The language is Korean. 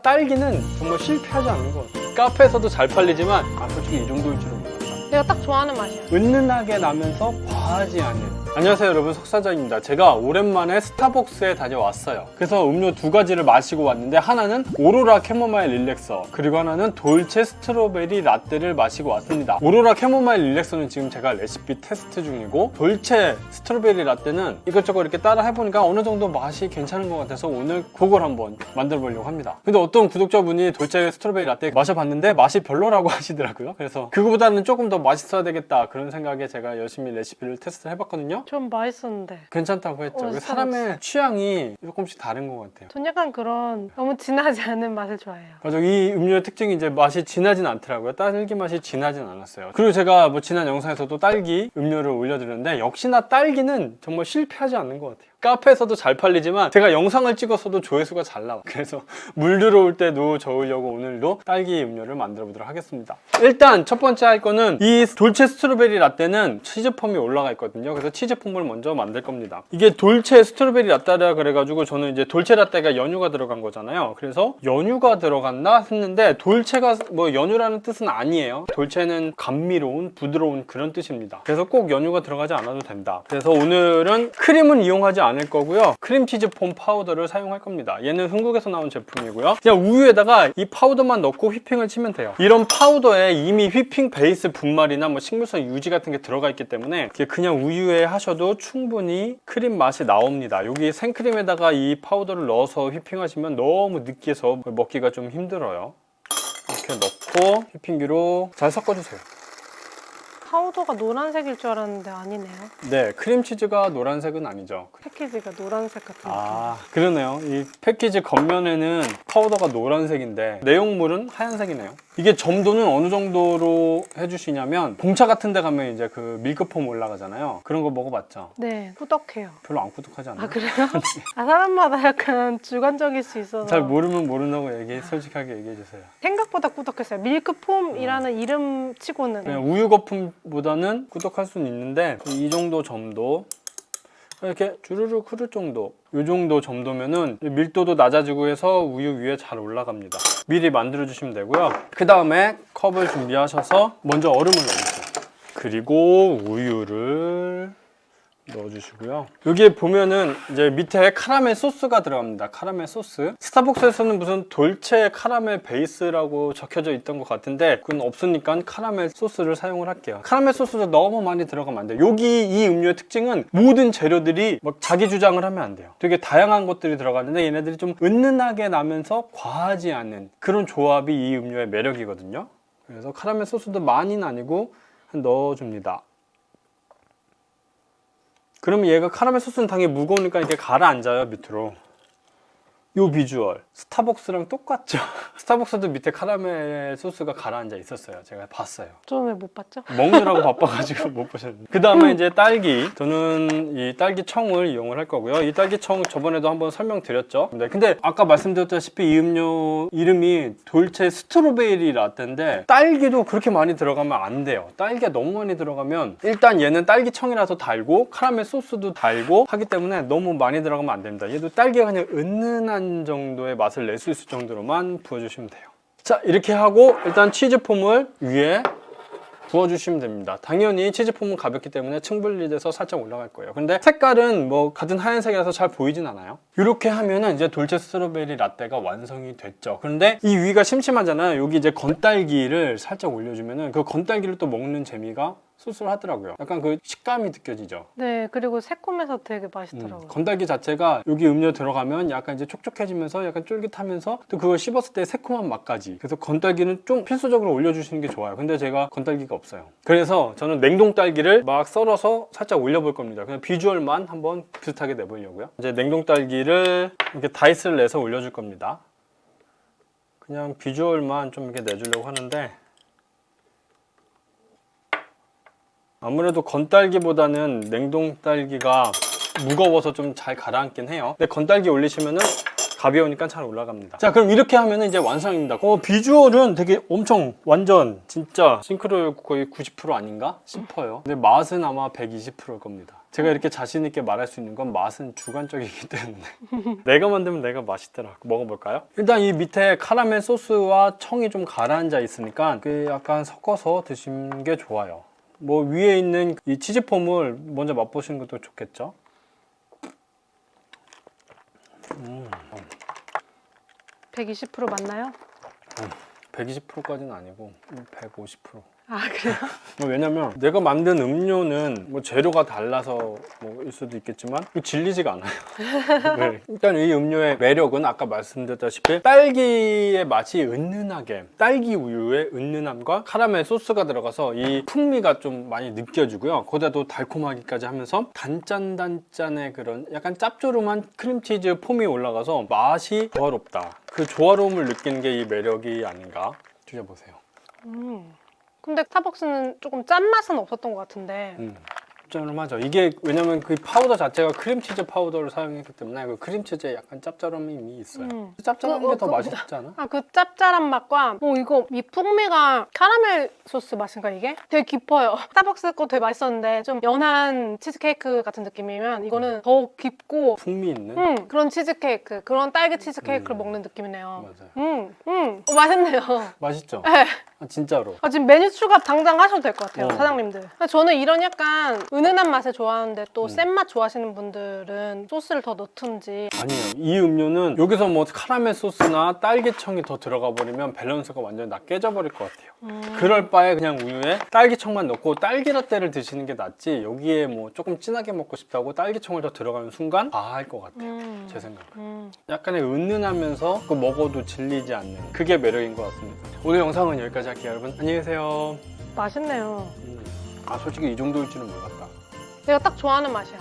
딸기는 정말 실패하지 않는 것 같아요. 카페에서도 잘 팔리지만 솔직히 이 정도일 줄은 몰랐다. 내가 딱 좋아하는 맛이야. 은은하게 나면서 과하지 않은. 안녕하세요 여러분, 석사장입니다. 제가 오랜만에 스타벅스에 다녀왔어요. 그래서 음료 두 가지를 마시고 왔는데 하나는 오로라 캐모마일 릴렉서, 그리고 하나는 돌체 스트로베리 라떼를 마시고 왔습니다. 오로라 캐모마일 릴렉서는 지금 제가 레시피 테스트 중이고, 돌체 스트로베리 라떼는 이것저것 이렇게 따라 해보니까 어느 정도 맛이 괜찮은 것 같아서 오늘 그걸 한번 만들어 보려고 합니다. 근데 어떤 구독자분이 돌체 스트로베리 라떼 마셔봤는데 맛이 별로라고 하시더라고요. 그래서 그거보다는 조금 더 맛있어야 되겠다 그런 생각에 제가 열심히 레시피를 테스트를 해봤거든요. 좀 맛있었는데. 괜찮다고 했죠. 스타벅스. 사람의 취향이 조금씩 다른 것 같아요. 전 약간 그런 너무 진하지 않은 맛을 좋아해요. 맞아, 이 음료의 특징이 이제 맛이 진하진 않더라고요. 딸기 맛이 진하진 않았어요. 그리고 제가 뭐 지난 영상에서도 딸기 음료를 올려드렸는데 역시나 딸기는 정말 실패하지 않는 것 같아요. 카페에서도 잘 팔리지만 제가 영상을 찍었어도 조회수가 잘 나와요. 그래서 물 들어올 때도 저으려고 오늘도 딸기 음료를 만들어 보도록 하겠습니다. 일단 첫 번째 할 거는 이 돌체 스트로베리 라떼는 치즈폼이 올라가 있거든요. 그래서 치즈폼을 먼저 만들 겁니다. 이게 돌체 스트로베리 라떼라 그래가지고 저는 이제 돌체 라떼가 연유가 들어간 거잖아요. 그래서 연유가 들어갔나 했는데 돌체가 뭐 연유라는 뜻은 아니에요. 돌체는 감미로운 부드러운 그런 뜻입니다. 그래서 꼭 연유가 들어가지 않아도 된다. 그래서 오늘은 크림은 이용하지 않을 거고요. 크림치즈 폼 파우더를 사용할 겁니다. 얘는 한국에서 나온 제품이고요. 그냥 우유에다가 이 파우더만 넣고 휘핑을 치면 돼요. 이런 파우더에 이미 휘핑 베이스 분말이나 뭐 식물성 유지 같은 게 들어가 있기 때문에 그냥 우유에 하셔도 충분히 크림 맛이 나옵니다. 여기 생크림에다가 이 파우더를 넣어서 휘핑하시면 너무 느끼해서 먹기가 좀 힘들어요. 이렇게 넣고 휘핑기로 잘 섞어주세요. 파우더가 노란색일 줄 알았는데 아니네요. 네, 크림치즈가 노란색은 아니죠. 패키지가 노란색 같은 그러네요. 이 패키지 겉면에는 파우더가 노란색인데 내용물은 하얀색이네요. 이게 점도는 어느 정도로 해주시냐면 공차 같은 데 가면 이제 그 밀크폼 올라가잖아요. 그런 거 먹어봤죠? 네, 꾸덕해요. 별로 안 꾸덕하지 않아요? 아, 그래요? 사람마다 약간 주관적일 수 있어서. 잘 모르면 모른다고 솔직하게 얘기해주세요. 생각보다 꾸덕했어요. 밀크폼이라는 이름 치고는. 그냥 우유 거품보다는 꾸덕할 수는 있는데 이 정도 점도, 이렇게 주르륵 흐를 정도, 이 정도 점도면은 밀도도 낮아지고 해서 우유 위에 잘 올라갑니다. 미리 만들어 주시면 되고요. 그 다음에 컵을 준비하셔서 먼저 얼음을 넣어주세요. 그리고 우유를 넣어주시고요. 여기에 보면은 이제 밑에 카라멜 소스가 들어갑니다. 카라멜 소스. 스타벅스에서는 무슨 돌체 카라멜 베이스라고 적혀져 있던 것 같은데 그건 없으니까 카라멜 소스를 사용을 할게요. 카라멜 소스도 너무 많이 들어가면 안 돼요. 여기 이 음료의 특징은 모든 재료들이 막 자기 주장을 하면 안 돼요. 되게 다양한 것들이 들어가는데 얘네들이 좀 은은하게 나면서 과하지 않은 그런 조합이 이 음료의 매력이거든요. 그래서 카라멜 소스도 많이는 아니고 넣어줍니다. 그러면 얘가 카라멜 소스는 당연히 무거우니까 이렇게 가라앉아요, 밑으로. 요 비주얼 스타벅스랑 똑같죠? 스타벅스도 밑에 카라멜 소스가 가라앉아 있었어요. 제가 봤어요. 좀 왜 못 봤죠? 먹느라고 바빠가지고 못 보셨는데. 그 다음에 이제 딸기. 저는 이 딸기 청을 이용을 할 거고요. 이 딸기 청 저번에도 한번 설명드렸죠. 근데 아까 말씀드렸다시피 이 음료 이름이 돌체 스트로베리 라떼인데 딸기도 그렇게 많이 들어가면 안 돼요. 딸기가 너무 많이 들어가면 일단 얘는 딸기 청이라서 달고 카라멜 소스도 달고 하기 때문에 너무 많이 들어가면 안 됩니다. 얘도 딸기가 그냥 은은한 정도의 맛을 낼 수 있을 정도로만 부어주시면 돼요. 자, 이렇게 하고 일단 치즈폼을 위에 부어주시면 됩니다. 당연히 치즈폼은 가볍기 때문에 층분리 돼서 살짝 올라갈 거예요. 근데 색깔은 뭐 같은 하얀색이라서 잘 보이진 않아요. 이렇게 하면은 이제 돌체 스트로베리 라떼가 완성이 됐죠. 그런데 이 위가 심심하잖아요. 여기 이제 건딸기를 살짝 올려주면은 그 건딸기를 또 먹는 재미가 쏠쏠하더라고요. 약간 그 식감이 느껴지죠. 네, 그리고 새콤해서 되게 맛있더라고요. 건딸기 자체가 여기 음료 들어가면 약간 이제 촉촉해지면서 약간 쫄깃하면서 또 그걸 씹었을 때 새콤한 맛까지. 그래서 건딸기는 좀 필수적으로 올려주시는 게 좋아요. 근데 제가 건딸기가 없어요. 그래서 저는 냉동 딸기를 막 썰어서 살짝 올려볼 겁니다. 그냥 비주얼만 한번 비슷하게 내보려고요. 이제 냉동 딸기를 이렇게 다이스를 내서 올려줄 겁니다. 그냥 비주얼만 좀 이렇게 내주려고 하는데 아무래도 건딸기보다는 냉동 딸기가 무거워서 좀 잘 가라앉긴 해요. 근데 건딸기 올리시면은 가벼우니까 잘 올라갑니다. 자, 그럼 이렇게 하면 이제 완성입니다. 비주얼은 되게 엄청 완전 진짜 싱크로율 거의 90% 아닌가 싶어요. 근데 맛은 아마 120%일 겁니다. 제가 이렇게 자신 있게 말할 수 있는 건 맛은 주관적이기 때문에 내가 만들면 내가 맛있더라. 먹어볼까요? 일단 이 밑에 카라멜 소스와 청이 좀 가라앉아 있으니까 그 약간 섞어서 드시는 게 좋아요. 뭐 위에 있는 이 치즈폼을 먼저 맛보시는 것도 좋겠죠? 120% 맞나요? 120%까지는 아니고 150%. 아 그래요? 왜냐면 내가 만든 음료는 뭐 재료가 달라서 뭐일 수도 있겠지만 질리지가 않아요. 네. 일단 이 음료의 매력은 아까 말씀드렸다시피 딸기의 맛이 은은하게 딸기 우유의 은은함과 카라멜 소스가 들어가서 이 풍미가 좀 많이 느껴지고요. 거기다도 달콤하기까지 하면서 단짠단짠의 그런 약간 짭조름한 크림치즈 폼이 올라가서 맛이 조화롭다. 그 조화로움을 느끼는 게 이 매력이 아닌가. 드셔보세요. 근데 스타벅스는 조금 짠맛은 없었던 것 같은데 짭짤하죠. 이게 왜냐면 그 파우더 자체가 크림치즈 파우더를 사용했기 때문에 그 크림치즈에 약간 짭짤함이 있어요. 짭짤한 게 더 맛있지 않아? 아, 그 짭짤한 맛과 이거 이 풍미가 카라멜 소스 맛인가 이게? 되게 깊어요. 스타벅스 거 되게 맛있었는데 좀 연한 치즈케이크 같은 느낌이면 이거는 더 깊고 풍미 있는? 그런 치즈케이크, 그런 딸기 치즈케이크를 먹는 느낌이네요. 맞아요. 맛있네요. 맛있죠? 네. 아, 진짜로. 아, 지금 메뉴 추가 당장 하셔도 될 것 같아요, 어. 사장님들. 저는 이런 약간 은은한 맛을 좋아하는데 또 센 맛 좋아하시는 분들은 소스를 더 넣든지. 아니에요. 이 음료는 여기서 뭐 카라멜 소스나 딸기청이 더 들어가 버리면 밸런스가 완전히 다 깨져버릴 것 같아요. 그럴 바에 그냥 우유에 딸기청만 넣고 딸기 라떼를 드시는 게 낫지 여기에 뭐 조금 진하게 먹고 싶다고 딸기청을 더 들어가는 순간 과할 것 같아요. 제 생각은. 약간의 은은하면서 그 먹어도 질리지 않는 그게 매력인 것 같습니다. 오늘 영상은 여기까지 할게요. 여러분 안녕히 계세요. 맛있네요. 아 솔직히 이 정도일 줄은 몰랐다. 내가 딱 좋아하는 맛이야.